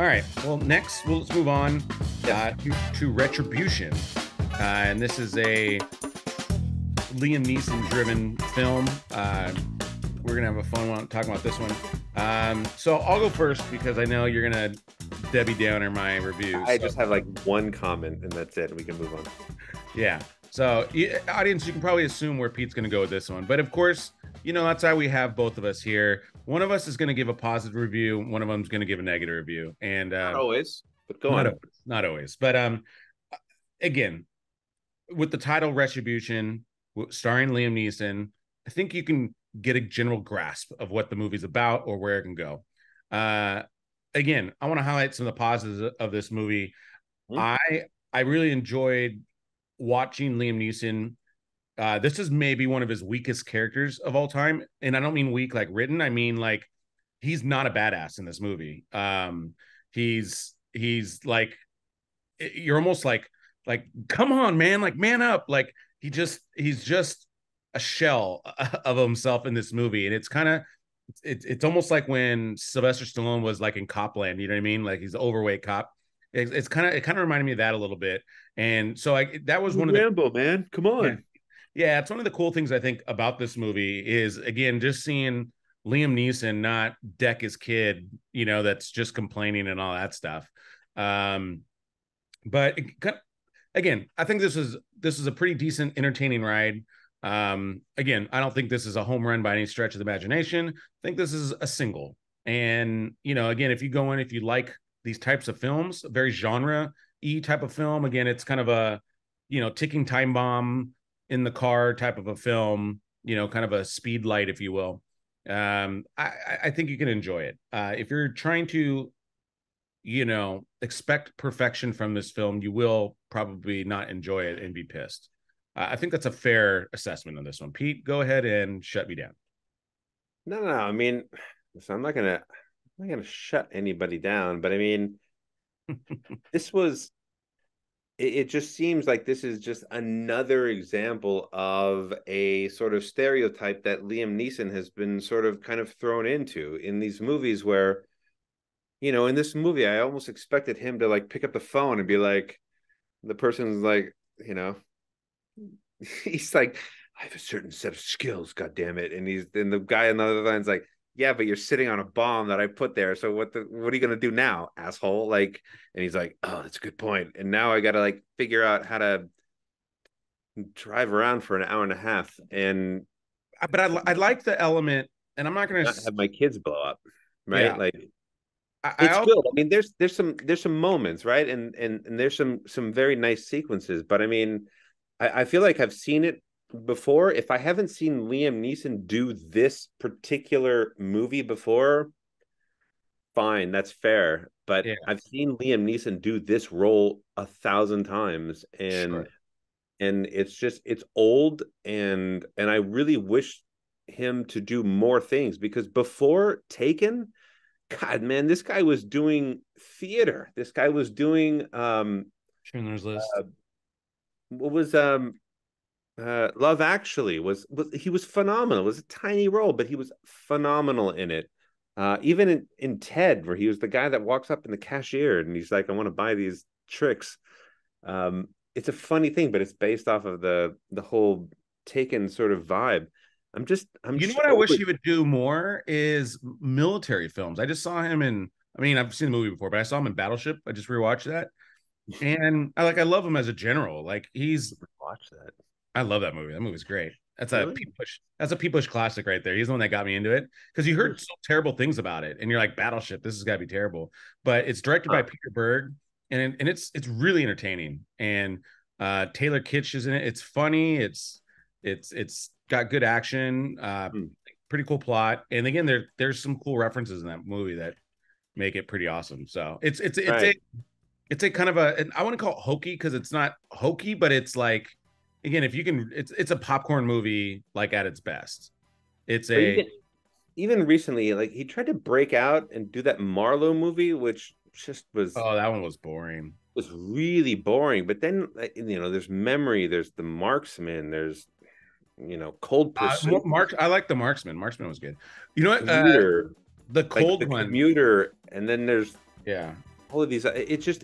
All right. Well, next, let's move on Yes. to Retribution. And this is a Liam Neeson driven film. We're going to have a fun one talking about this one. So I'll go first because I know you're going to Debbie Downer my reviews. I just have like one comment and that's it. We can move on. Yeah. So, audience, you can probably assume where Pete's going to go with this one. But of course, that's how we have both of us here. One of us is going to give a positive review. One of them is going to give a negative review. And Not always, but go not on. always, not always. But again, with the title Retribution, starring Liam Neeson, I think you can get a general grasp of what the movie's about or where it can go. Again, I want to highlight some of the positives of this movie. I really enjoyed watching Liam Neeson. This is maybe one of his weakest characters of all time, and I don't mean weak like written. I mean like he's not a badass in this movie. He's like you're almost like come on, man, like man up. Like he's just a shell of himself in this movie, and it's kind of it's almost like when Sylvester Stallone was like in Copland. You know what I mean? Like he's an overweight cop. It kind of reminded me of that a little bit, and so that was one of the Rambo, man. Come on. Yeah, it's one of the cool things I think about this movie is again just seeing Liam Neeson not deck his kid, that's just complaining and all that stuff. But again, I think this is a pretty decent, entertaining ride. Again, I don't think this is a home run by any stretch of the imagination. I think this is a single. And again, if you like these types of films, a very genre-y type of film, again, it's kind of a ticking time bomb in the car type of a film, kind of a speed light, if you will. I think you can enjoy it. If you're trying to, expect perfection from this film, you will probably not enjoy it and be pissed. I think that's a fair assessment on this one. Pete, go ahead and shut me down. No. I mean, so I'm not gonna shut anybody down, but I mean, this was. It just seems like this is just another example of a sort of stereotype that Liam Neeson has been sort of kind of thrown into in these movies where, in this movie, I almost expected him to like pick up the phone and be like, the person's like, he's like, I have a certain set of skills, God damn it. And the guy on the other line's like, yeah, but you're sitting on a bomb that I put there. So what are you gonna do now, asshole? Like, and he's like, oh, that's a good point. And now I gotta like figure out how to drive around for an hour and a half. And but I like the element, and I'm not gonna have my kids blow up, right? Yeah. Like I it's also, good. I mean, there's some moments, right? And there's some very nice sequences, but I mean, I feel like I've seen it before. If I haven't seen Liam Neeson do this particular movie before, fine, that's fair. But yeah, I've seen Liam Neeson do this role 1,000 times, sure. and it's old, and I really wish him to do more things because before Taken, God, man, this guy was doing theater. This guy was doing Schindler's List. What was Love Actually was he was phenomenal. It was a tiny role, but he was phenomenal in it. Even in Ted, where he was the guy that walks up in the cashier and he's like, I want to buy these tricks. It's a funny thing, but it's based off of the whole Taken sort of vibe. I'm What I wish he would do more is military films. I just saw him in, I mean, I've seen the movie before, but I saw him in Battleship. I just rewatched that. And I love him as a general. Like watch that. I love that movie. That movie's great. Really? That's a P-Push classic right there. He's the one that got me into it because you heard so terrible things about it, and you're like, Battleship, this has got to be terrible. But it's directed by Peter Berg, and it's really entertaining. And Taylor Kitsch is in it. It's funny. It's got good action. Pretty cool plot. And again, there's some cool references in that movie that make it pretty awesome. So it's a kind of I want to call it hokey because it's not hokey, but it's like, again, if you can, it's a popcorn movie like at its best. It's even recently, like he tried to break out and do that Marlowe movie, which just was that one was boring. Was really boring. But then there's Memory, there's The Marksman, there's Cold Pursuit. I like The Marksman. Marksman was good. You know what? Commuter, the cold one. Commuter, and then there's all of these. The just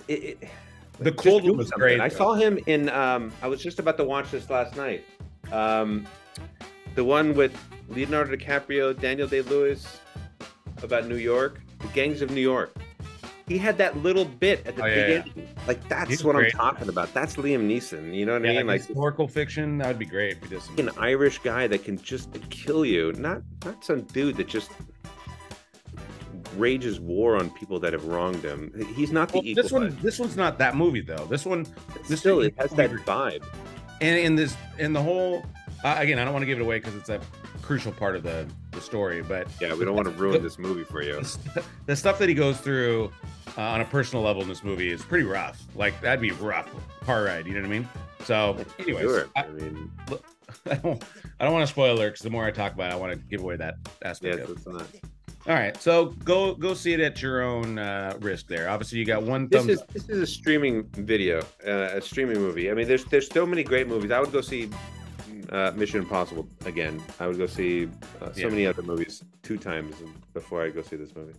cold do one was something. great. I saw him in. I was just about to watch this last night. The one with Leonardo DiCaprio, Daniel Day-Lewis, about New York, the Gangs of New York. He had that little bit at the beginning. Yeah. Like, that's what I'm talking about. That's Liam Neeson. You know what I mean? Like historical fiction. That would be great if he did something. An Irish guy that can just kill you. Not some dude that just rages war on people that have wronged him. He's not the equal. This one's not that movie though. This still it has that vibe. And in the whole again, I don't want to give it away because it's a crucial part of the story, but yeah, we don't want to ruin this movie for you. The stuff that he goes through on a personal level in this movie is pretty rough. Like, that'd be rough car ride, you know what I mean? So anyways, sure. I don't want to spoil it because the more I talk about it, I want to give away that aspect of it. All right, so go see it at your own risk there. Obviously, you got one thumbs up. This is a streaming video, a streaming movie. I mean, there's so many great movies. I would go see Mission Impossible again. I would go see so many other movies 2 times before I go see this movie.